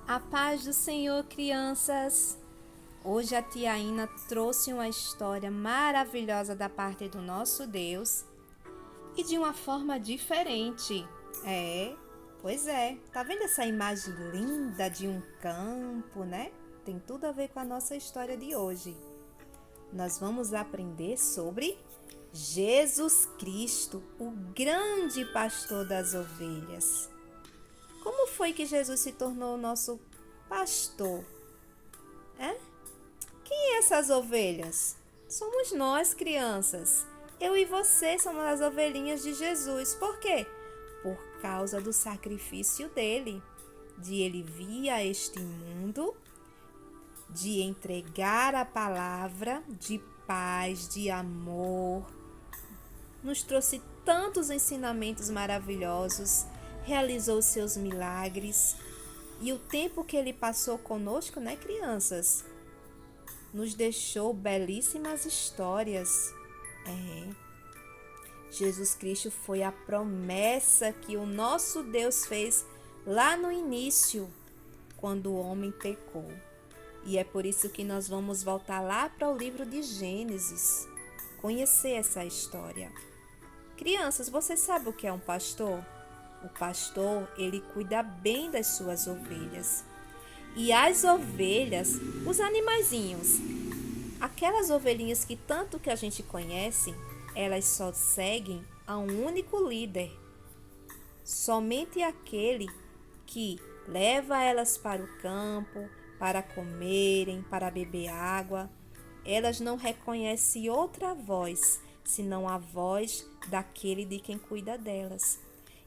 A paz do Senhor, crianças! Hoje a tia Ina trouxe uma história maravilhosa da parte do nosso Deus e de uma forma diferente. Pois é. Tá vendo essa imagem linda de um campo, né? Tem tudo a ver com a nossa história de hoje. Nós vamos aprender sobre Jesus Cristo, o grande pastor das ovelhas. Como foi que Jesus se tornou o nosso pastor? Quem é essas ovelhas? Somos nós, crianças. Eu e você somos as ovelhinhas de Jesus. Por quê? Por causa do sacrifício dele, de ele vir a este mundo, de entregar a palavra de paz, de amor. Nos trouxe tantos ensinamentos maravilhosos, realizou seus milagres. E o tempo que ele passou conosco, né, crianças? Nos deixou belíssimas histórias. Jesus Cristo foi a promessa que o nosso Deus fez lá no início, quando o homem pecou. E é por isso que nós vamos voltar lá para o livro de Gênesis, conhecer essa história. Crianças, você sabe o que é um pastor? O pastor, ele cuida bem das suas ovelhas. E as ovelhas, os animaizinhos, aquelas ovelhinhas que tanto que a gente conhece, elas só seguem a um único líder. Somente aquele que leva elas para o campo, para comerem, para beber água. Elas não reconhecem outra voz, senão a voz daquele de quem cuida delas.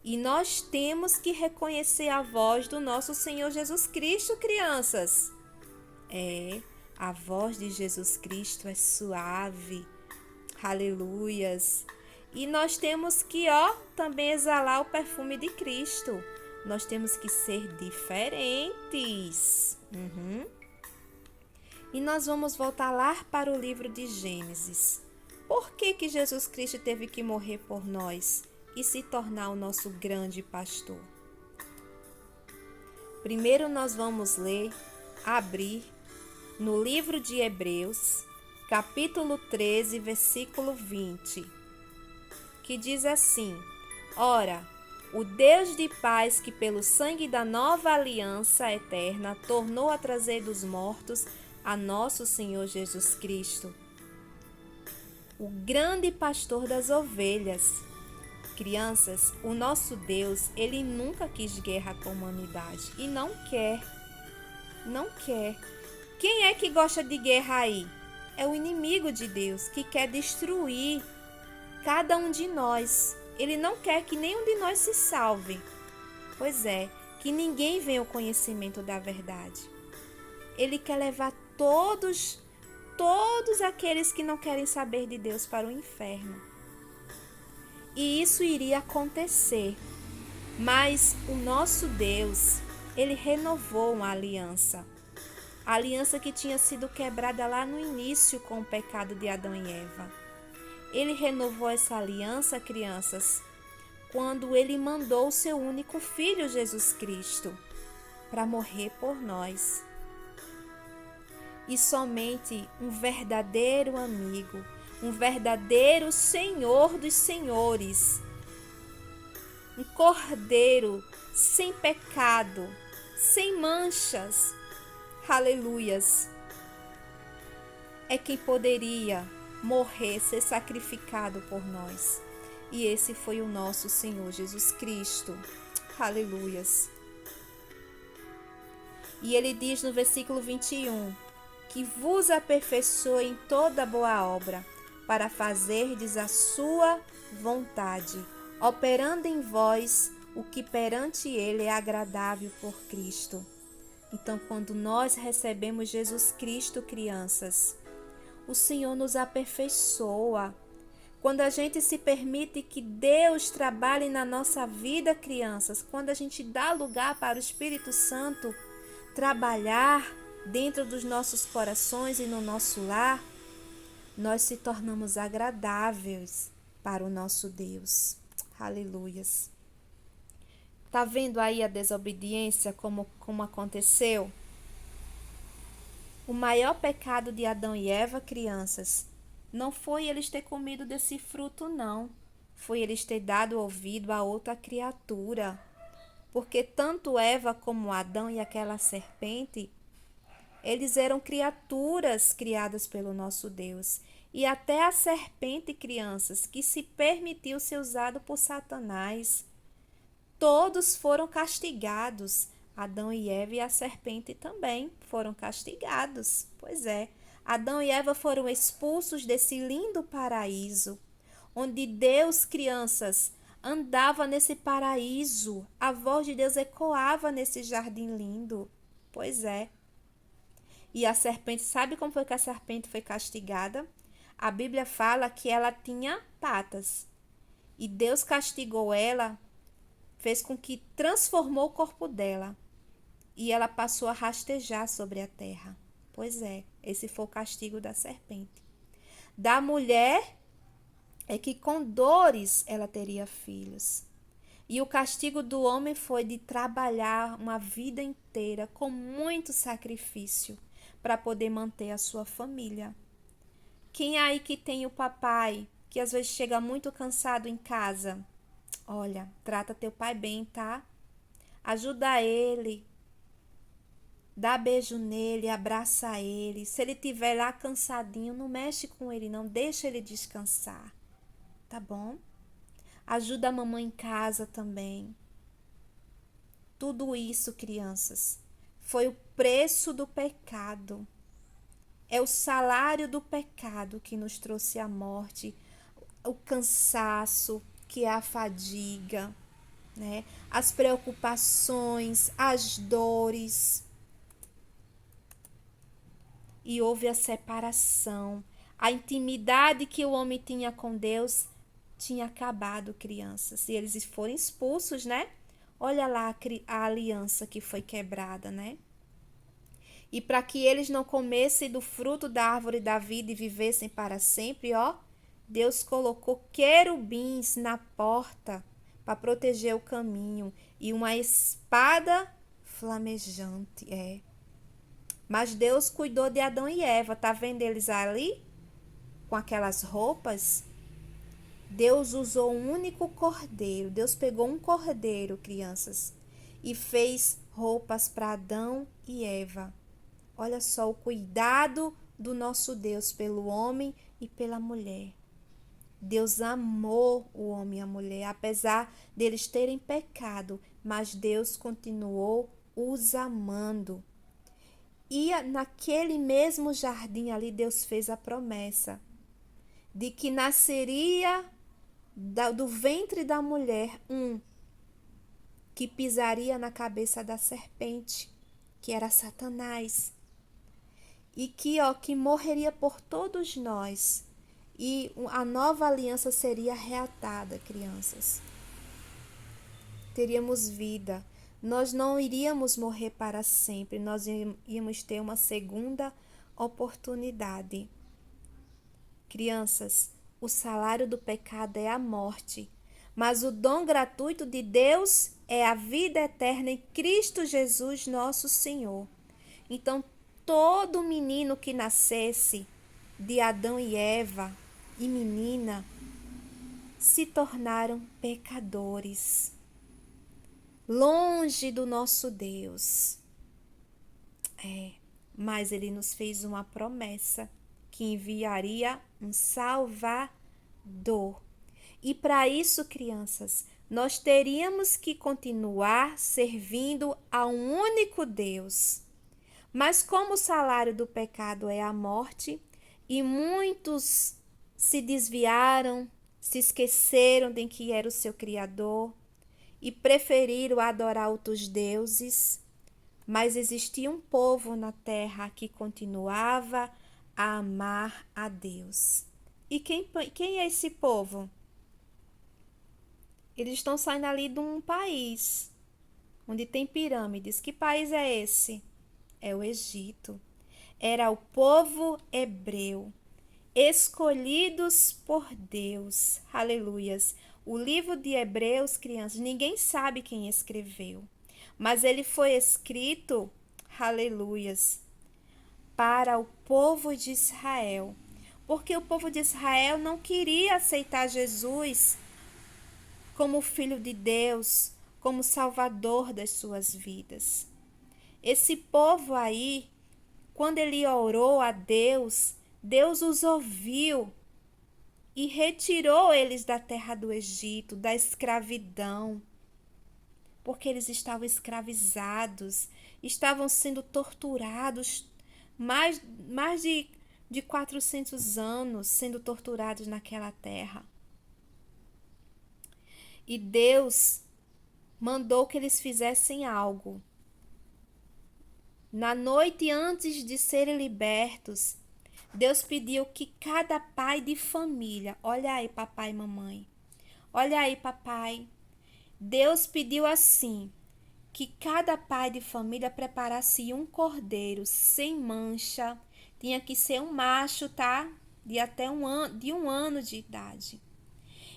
E nós temos que reconhecer a voz do nosso Senhor Jesus Cristo, crianças. A voz de Jesus Cristo é suave. Aleluias. E nós temos que, também exalar o perfume de Cristo. Nós temos que ser diferentes. E nós vamos voltar lá para o livro de Gênesis. Por que Jesus Cristo teve que morrer por nós e se tornar o nosso grande pastor? Primeiro nós vamos abrir no livro de Hebreus, capítulo 13, versículo 20, que diz assim: Ora, o Deus de paz que pelo sangue da nova aliança eterna tornou a trazer dos mortos a nosso Senhor Jesus Cristo, o grande pastor das ovelhas. Crianças, o nosso Deus, ele nunca quis guerra com a humanidade e não quer. Não quer. Quem é que gosta de guerra aí? É o inimigo de Deus que quer destruir cada um de nós. Ele não quer que nenhum de nós se salve. Pois é, que ninguém venha ao conhecimento da verdade. Ele quer levar todos aqueles que não querem saber de Deus para o inferno. E isso iria acontecer. Mas o nosso Deus, ele renovou uma aliança. A aliança que tinha sido quebrada lá no início com o pecado de Adão e Eva. Ele renovou essa aliança, crianças, quando ele mandou o seu único filho, Jesus Cristo, para morrer por nós. E somente um verdadeiro amigo, um verdadeiro Senhor dos Senhores, um cordeiro sem pecado, sem manchas, aleluias, é quem poderia morrer, ser sacrificado por nós. E esse foi o nosso Senhor Jesus Cristo. Aleluias. E ele diz no versículo 21, que vos aperfeiçoe em toda boa obra, para fazerdes a sua vontade, operando em vós o que perante ele é agradável por Cristo. Então, quando nós recebemos Jesus Cristo, crianças, o Senhor nos aperfeiçoa. Quando a gente se permite que Deus trabalhe na nossa vida, crianças, quando a gente dá lugar para o Espírito Santo trabalhar dentro dos nossos corações e no nosso lar, nós se tornamos agradáveis para o nosso Deus. Aleluias. Tá vendo aí a desobediência como aconteceu? O maior pecado de Adão e Eva, crianças, não foi eles ter comido desse fruto, não. Foi eles ter dado ouvido a outra criatura. Porque tanto Eva como Adão e aquela serpente, eles eram criaturas criadas pelo nosso Deus. E até a serpente, crianças, que se permitiu ser usado por Satanás, todos foram castigados. Adão e Eva e a serpente também foram castigados. Pois é, Adão e Eva foram expulsos desse lindo paraíso, onde Deus, crianças, andava nesse paraíso. A voz de Deus ecoava nesse jardim lindo. Pois é. E a serpente, sabe como foi que a serpente foi castigada? A Bíblia fala que ela tinha patas. E Deus castigou ela, fez com que transformou o corpo dela. E ela passou a rastejar sobre a terra. Pois é, esse foi o castigo da serpente. Da mulher é que com dores ela teria filhos. E o castigo do homem foi de trabalhar uma vida inteira com muito sacrifício para poder manter a sua família. Quem aí que tem o papai que às vezes chega muito cansado em casa? Olha, trata teu pai bem, tá? Ajuda ele. Dá beijo nele, abraça ele. Se ele estiver lá cansadinho, não mexe com ele, não. Deixa ele descansar. Tá bom? Ajuda a mamãe em casa também. Tudo isso, crianças, foi o preço do pecado. É o salário do pecado que nos trouxe a morte, o cansaço, que é a fadiga, né? As preocupações, as dores. E houve a separação. A intimidade que o homem tinha com Deus tinha acabado, crianças. E eles foram expulsos, né? Olha lá a aliança que foi quebrada, né? E para que eles não comessem do fruto da árvore da vida e vivessem para sempre, ó, Deus colocou querubins na porta para proteger o caminho e uma espada flamejante, Mas Deus cuidou de Adão e Eva, tá vendo eles ali com aquelas roupas? Deus usou um único cordeiro. Deus pegou um cordeiro, crianças, e fez roupas para Adão e Eva. Olha só o cuidado do nosso Deus pelo homem e pela mulher. Deus amou o homem e a mulher, apesar deles terem pecado, mas Deus continuou os amando. E naquele mesmo jardim ali, Deus fez a promessa de que nasceria do ventre da mulher um que pisaria na cabeça da serpente, que era Satanás, e que morreria por todos nós, e a nova aliança seria reatada, crianças. Teríamos vida, nós não iríamos morrer para sempre, nós íamos ter uma segunda oportunidade. Crianças, o salário do pecado é a morte, mas o dom gratuito de Deus é a vida eterna em Cristo Jesus, nosso Senhor. Então, todo menino que nascesse de Adão e Eva e menina se tornaram pecadores, longe do nosso Deus. Mas ele nos fez uma promessa que enviaria um Salvador. E para isso, crianças, nós teríamos que continuar servindo a um único Deus. Mas como o salário do pecado é a morte, e muitos se desviaram, se esqueceram de quem era o seu Criador e preferiram adorar outros deuses, mas existia um povo na terra que continuava a amar a Deus. E quem é esse povo? Eles estão saindo ali de um país onde tem pirâmides. Que país é esse? É o Egito. Era o povo hebreu, escolhidos por Deus. Aleluias. O livro de Hebreus, crianças, ninguém sabe quem escreveu, mas ele foi escrito, aleluias, para o povo de Israel, porque o povo de Israel não queria aceitar Jesus como filho de Deus, como salvador das suas vidas. Esse povo aí, quando ele orou a Deus, Deus os ouviu e retirou eles da terra do Egito, da escravidão, porque eles estavam escravizados, estavam sendo torturados mais de 400 anos sendo torturados naquela terra. E Deus mandou que eles fizessem algo. Na noite antes de serem libertos, Deus pediu que cada pai de família, olha aí papai e mamãe, olha aí papai, Deus pediu assim, que cada pai de família preparasse um cordeiro sem mancha, tinha que ser um macho, tá? De até um ano de idade.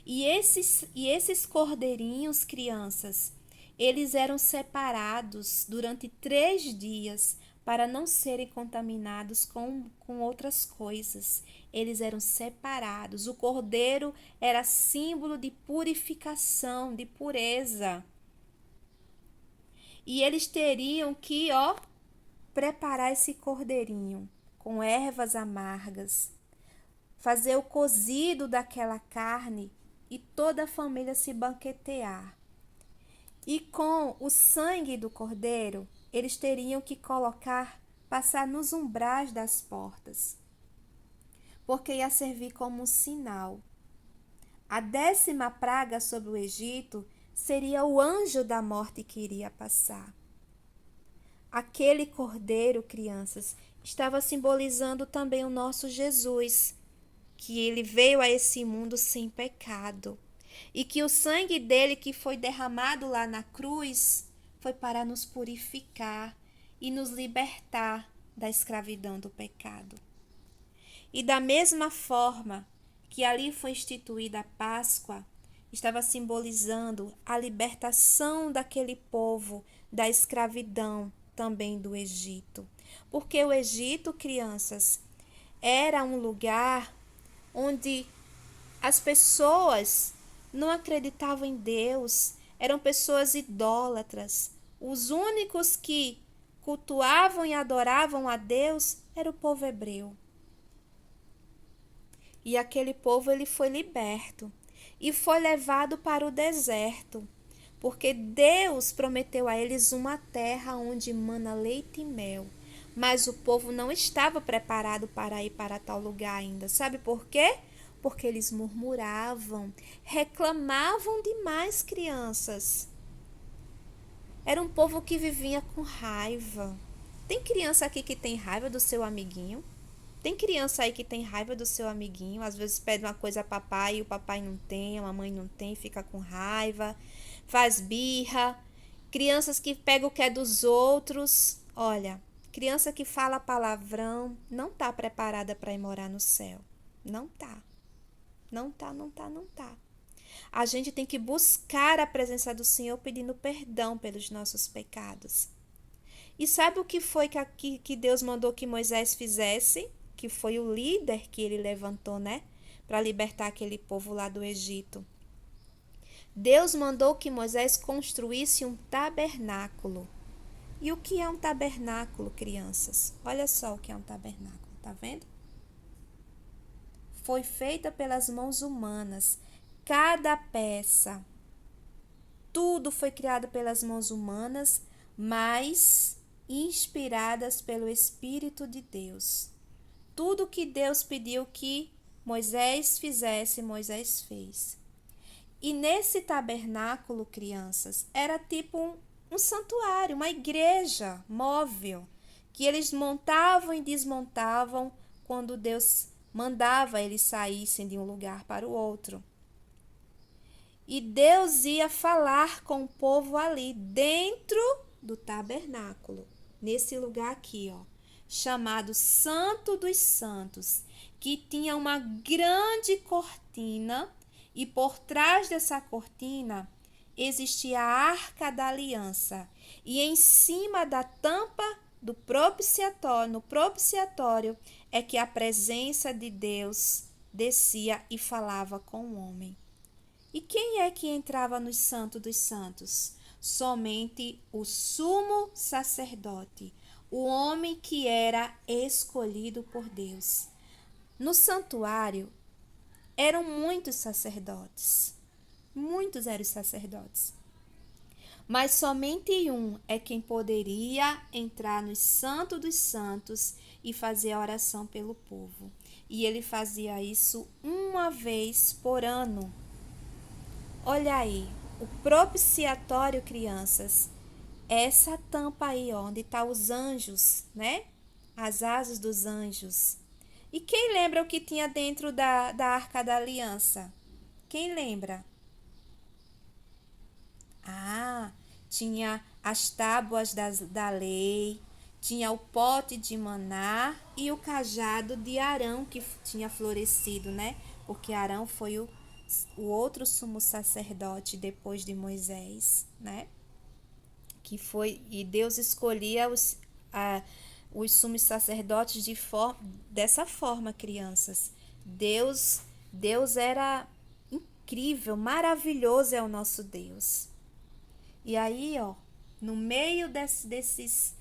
E esses cordeirinhos, crianças, eles eram separados durante 3 dias para não serem contaminados com outras coisas. Eles eram separados. O cordeiro era símbolo de purificação, de pureza. E eles teriam que, preparar esse cordeirinho com ervas amargas, fazer o cozido daquela carne e toda a família se banquetear. E com o sangue do cordeiro, eles teriam que passar nos umbrais das portas, porque ia servir como um sinal. A 10ª praga sobre o Egito seria o anjo da morte que iria passar. Aquele cordeiro, crianças, estava simbolizando também o nosso Jesus, que ele veio a esse mundo sem pecado e que o sangue dele que foi derramado lá na cruz foi para nos purificar e nos libertar da escravidão do pecado. E da mesma forma que ali foi instituída a Páscoa, estava simbolizando a libertação daquele povo da escravidão também do Egito. Porque o Egito, crianças, era um lugar onde as pessoas não acreditavam em Deus, eram pessoas idólatras. Os únicos que cultuavam e adoravam a Deus era o povo hebreu. E aquele povo ele foi liberto e foi levado para o deserto, porque Deus prometeu a eles uma terra onde mana leite e mel. Mas o povo não estava preparado para ir para tal lugar ainda. Sabe por quê? Porque eles murmuravam, reclamavam demais, crianças. Era um povo que vivia com raiva. Tem criança aqui que tem raiva do seu amiguinho? Tem criança aí que tem raiva do seu amiguinho? Às vezes pede uma coisa a papai e o papai não tem, a mamãe não tem, fica com raiva, faz birra. Crianças que pegam o que é dos outros. Olha, criança que fala palavrão não está preparada para ir morar no céu. Não tá. Não tá, não tá, não tá. A gente tem que buscar a presença do Senhor pedindo perdão pelos nossos pecados. E sabe o que foi que Deus mandou que Moisés fizesse? Que foi o líder que ele levantou, né? Para libertar aquele povo lá do Egito. Deus mandou que Moisés construísse um tabernáculo. E o que é um tabernáculo, crianças? Olha só o que é um tabernáculo, tá vendo? Foi feita pelas mãos humanas. Cada peça, tudo foi criado pelas mãos humanas, mas inspiradas pelo Espírito de Deus. Tudo que Deus pediu que Moisés fizesse, Moisés fez. E nesse tabernáculo, crianças, era tipo um santuário, uma igreja móvel, que eles montavam e desmontavam quando Deus mandava eles saíssem de um lugar para o outro. E Deus ia falar com o povo ali dentro do tabernáculo, nesse lugar aqui, chamado Santo dos Santos, que tinha uma grande cortina E por trás dessa cortina existia a Arca da Aliança. E em cima da tampa do propiciatório, no propiciatório, é que a presença de Deus descia e falava com o homem. E quem é que entrava no Santo dos Santos? Somente o sumo sacerdote, o homem que era escolhido por Deus. No santuário eram muitos sacerdotes, muitos eram os sacerdotes, mas somente um é quem poderia entrar no Santo dos Santos e fazer a oração pelo povo. E ele fazia isso uma vez por ano. Olha aí, o propiciatório, crianças, essa tampa aí, ó, onde tá os anjos, né? As asas dos anjos. E quem lembra o que tinha dentro da Arca da Aliança? Quem lembra? Ah, tinha as tábuas da lei, tinha o pote de maná e o cajado de Arão que tinha florescido, né? Porque Arão foi o outro sumo sacerdote depois de Moisés, né? Que foi, e Deus escolhia os sumos sacerdotes dessa forma, crianças. Deus era incrível, maravilhoso é o nosso Deus. E aí, ó, no meio desses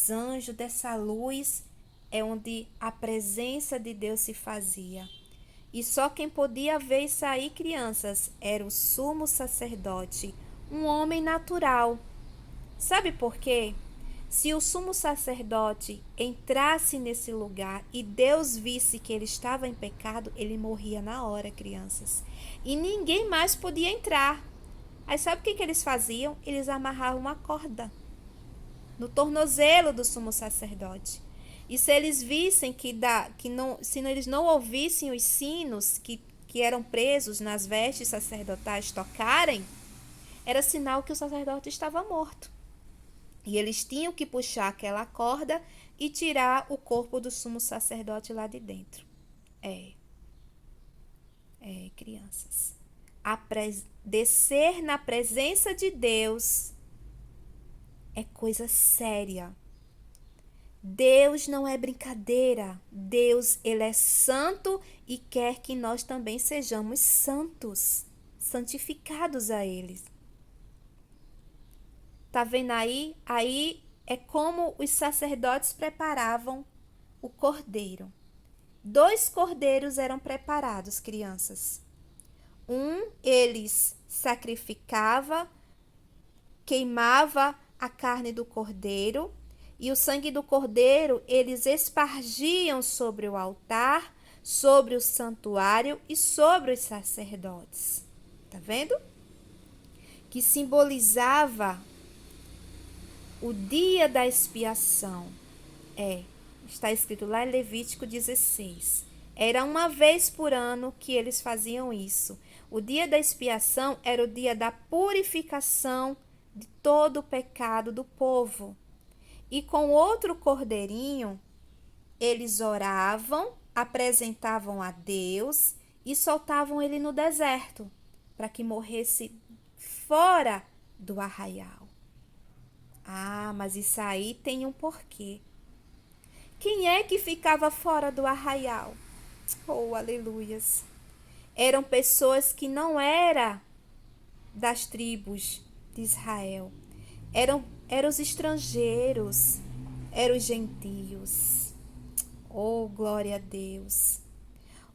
anjos, dessa luz, é onde a presença de Deus se fazia. E só quem podia ver isso aí, crianças, era o sumo sacerdote, um homem natural. Sabe por quê? Se o sumo sacerdote entrasse nesse lugar e Deus visse que ele estava em pecado, ele morria na hora, crianças. E ninguém mais podia entrar. Aí sabe o que eles faziam? Eles amarravam uma corda no tornozelo do sumo sacerdote. E se eles vissem se eles não ouvissem os sinos que eram presos nas vestes sacerdotais tocarem, era sinal que o sacerdote estava morto. E eles tinham que puxar aquela corda e tirar o corpo do sumo sacerdote lá de dentro. Crianças. Descer na presença de Deus é coisa séria. Deus não é brincadeira. Deus, ele é santo e quer que nós também sejamos santos, santificados a ele. Tá vendo aí? Aí é como os sacerdotes preparavam o cordeiro. 2 cordeiros eram preparados, crianças. Eles sacrificava, queimava a carne do cordeiro e o sangue do cordeiro eles espargiam sobre o altar, sobre o santuário e sobre os sacerdotes. Tá vendo? Que simbolizava o dia da expiação. Está escrito lá em Levítico 16. Era uma vez por ano que eles faziam isso. O dia da expiação era o dia da purificação de todo o pecado do povo. E com outro cordeirinho, eles oravam, apresentavam a Deus e soltavam ele no deserto, para que morresse fora do arraial. Mas isso aí tem um porquê. Quem é que ficava fora do arraial? Oh, aleluias! Eram pessoas que não eram das tribos de Israel. Eram os estrangeiros, eram os gentios. Oh, glória a Deus!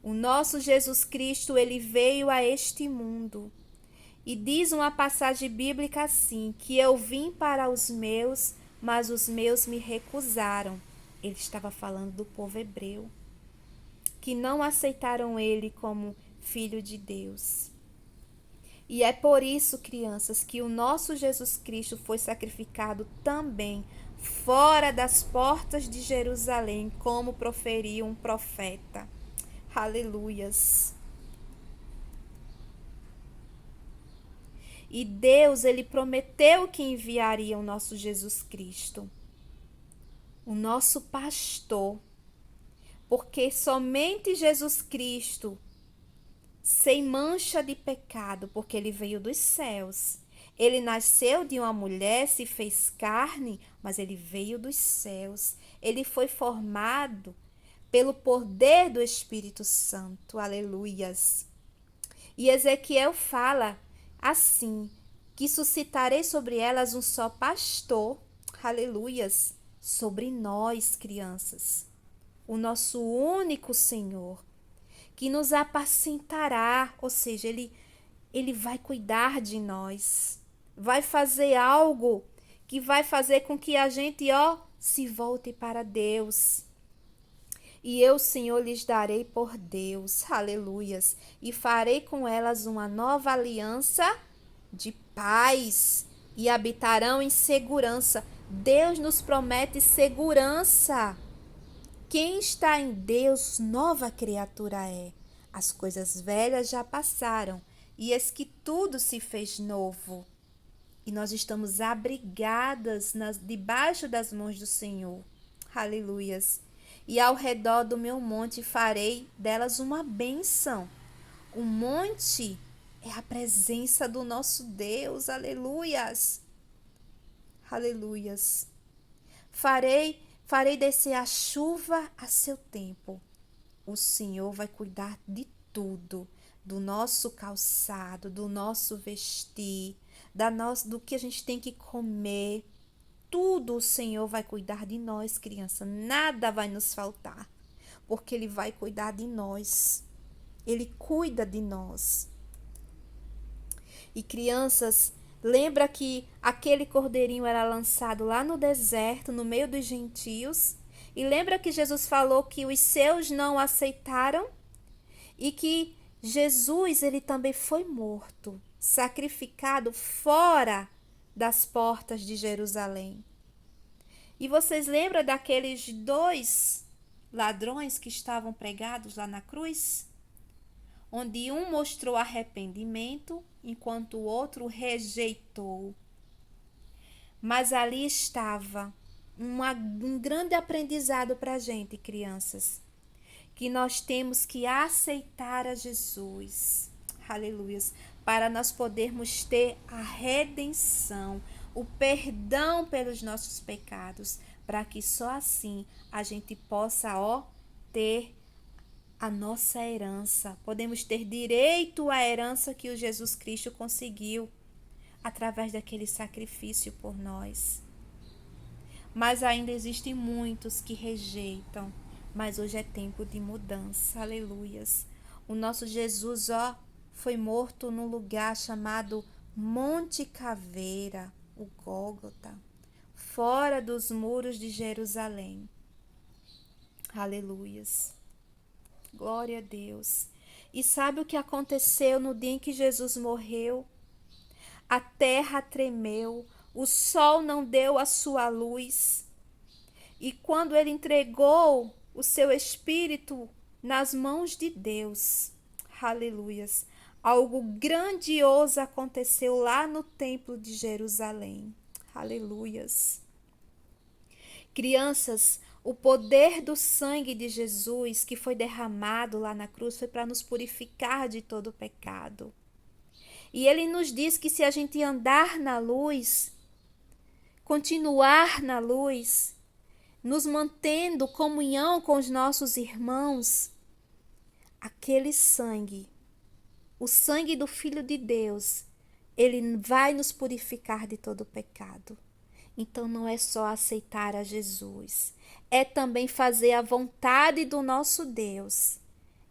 O nosso Jesus Cristo, ele veio a este mundo. E diz uma passagem bíblica assim, que eu vim para os meus, mas os meus me recusaram. Ele estava falando do povo hebreu, que não aceitaram ele como filho de Deus. E é por isso, crianças, que o nosso Jesus Cristo foi sacrificado também fora das portas de Jerusalém, como proferiu um profeta. Aleluias! E Deus, ele prometeu que enviaria o nosso Jesus Cristo, o nosso pastor, porque somente Jesus Cristo sem mancha de pecado, porque ele veio dos céus. Ele nasceu de uma mulher, se fez carne, mas ele veio dos céus. Ele foi formado pelo poder do Espírito Santo. Aleluias. E Ezequiel fala assim: que suscitarei sobre elas um só pastor. Aleluias. Sobre nós, crianças. O nosso único Senhor, que nos apacentará, ou seja, ele vai cuidar de nós, vai fazer algo que vai fazer com que a gente, se volte para Deus. E eu, Senhor, lhes darei por Deus, aleluias, e farei com elas uma nova aliança de paz e habitarão em segurança. Deus nos promete segurança. Quem está em Deus, nova criatura é. As coisas velhas já passaram, e eis que tudo se fez novo. E nós estamos abrigadas debaixo das mãos do Senhor. Aleluias. E ao redor do meu monte farei delas uma bênção. O monte é a presença do nosso Deus. Aleluias. Aleluias. Farei descer a chuva a seu tempo. O Senhor vai cuidar de tudo, do nosso calçado, do nosso vestir, do que a gente tem que comer. Tudo o Senhor vai cuidar de nós, criança. Nada vai nos faltar, porque Ele vai cuidar de nós. Ele cuida de nós. E crianças, lembra que aquele cordeirinho era lançado lá no deserto, no meio dos gentios? E lembra que Jesus falou que os seus não aceitaram? E que Jesus, ele também foi morto, sacrificado fora das portas de Jerusalém. E vocês lembram daqueles 2 ladrões que estavam pregados lá na cruz? Onde um mostrou arrependimento, enquanto o outro rejeitou. Mas ali estava um grande aprendizado para a gente, crianças, que nós temos que aceitar a Jesus, aleluias, para nós podermos ter a redenção, o perdão pelos nossos pecados, para que só assim a gente possa, ter a nossa herança. Podemos ter direito à herança que o Jesus Cristo conseguiu através daquele sacrifício por nós. Mas ainda existem muitos que rejeitam. Mas hoje é tempo de mudança. Aleluias. O nosso Jesus, foi morto num lugar chamado Monte Caveira, o Gólgota, fora dos muros de Jerusalém. Aleluias. Glória a Deus. E sabe o que aconteceu no dia em que Jesus morreu? A terra tremeu, o sol não deu a sua luz. E quando ele entregou o seu espírito nas mãos de Deus, aleluias, algo grandioso aconteceu lá no templo de Jerusalém. Aleluias. Crianças, o poder do sangue de Jesus que foi derramado lá na cruz foi para nos purificar de todo o pecado. E ele nos diz que se a gente andar na luz, continuar na luz, nos mantendo comunhão com os nossos irmãos, aquele sangue, o sangue do Filho de Deus, ele vai nos purificar de todo o pecado. Então não é só aceitar a Jesus, é também fazer a vontade do nosso Deus,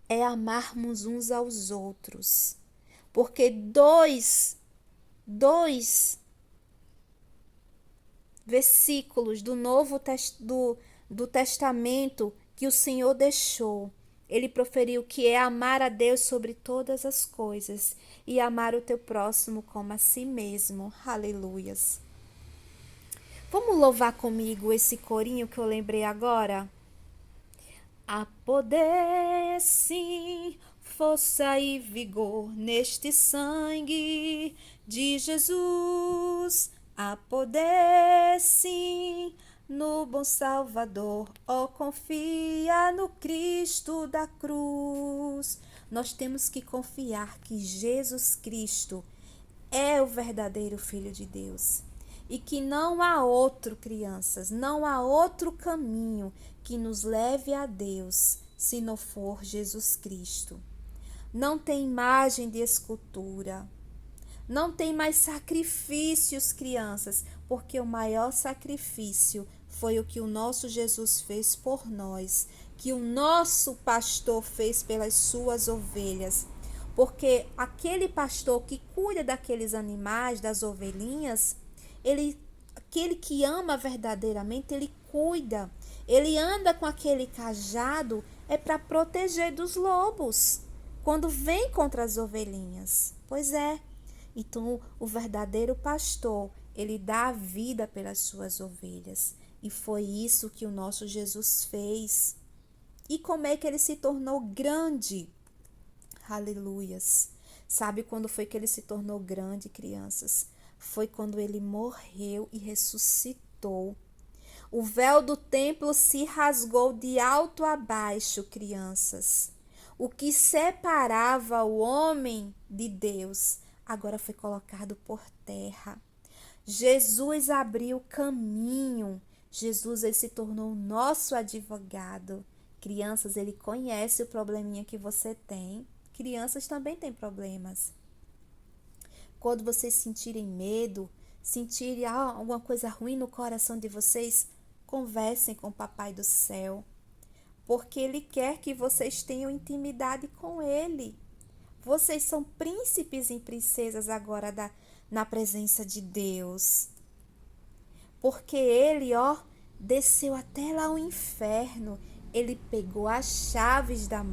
é amarmos uns aos outros, porque dois versículos do Testamento que o Senhor deixou, ele proferiu que é amar a Deus sobre todas as coisas e amar o teu próximo como a si mesmo. Aleluias. Vamos louvar comigo esse corinho que eu lembrei agora? Há poder, sim, força e vigor neste sangue de Jesus. Há poder, sim, no bom Salvador. Confia no Cristo da cruz. Nós temos que confiar que Jesus Cristo é o verdadeiro Filho de Deus. E que não há outro, crianças, não há outro caminho que nos leve a Deus se não for Jesus Cristo. Não tem imagem de escultura. Não tem mais sacrifícios, crianças, porque o maior sacrifício foi o que o nosso Jesus fez por nós, que o nosso pastor fez pelas suas ovelhas. Porque aquele pastor que cuida daqueles animais, das ovelhinhas, aquele que ama verdadeiramente, ele cuida. Ele anda com aquele cajado é para proteger dos lobos quando vem contra as ovelhinhas. Pois é. Então, o verdadeiro pastor, ele dá a vida pelas suas ovelhas. E foi isso que o nosso Jesus fez. E como é que ele se tornou grande? Aleluias. Sabe quando foi que ele se tornou grande, crianças? Foi quando ele morreu e ressuscitou. O véu do templo se rasgou de alto a baixo, crianças. O que separava o homem de Deus agora foi colocado por terra. Jesus abriu caminho. Jesus, ele se tornou o nosso advogado. Crianças, ele conhece o probleminha que você tem. Crianças também têm problemas. Quando vocês sentirem medo, sentirem alguma coisa ruim no coração de vocês, conversem com o Papai do Céu. Porque ele quer que vocês tenham intimidade com ele. Vocês são príncipes e princesas agora na presença de Deus. Porque ele, desceu até lá ao inferno. Ele pegou as chaves da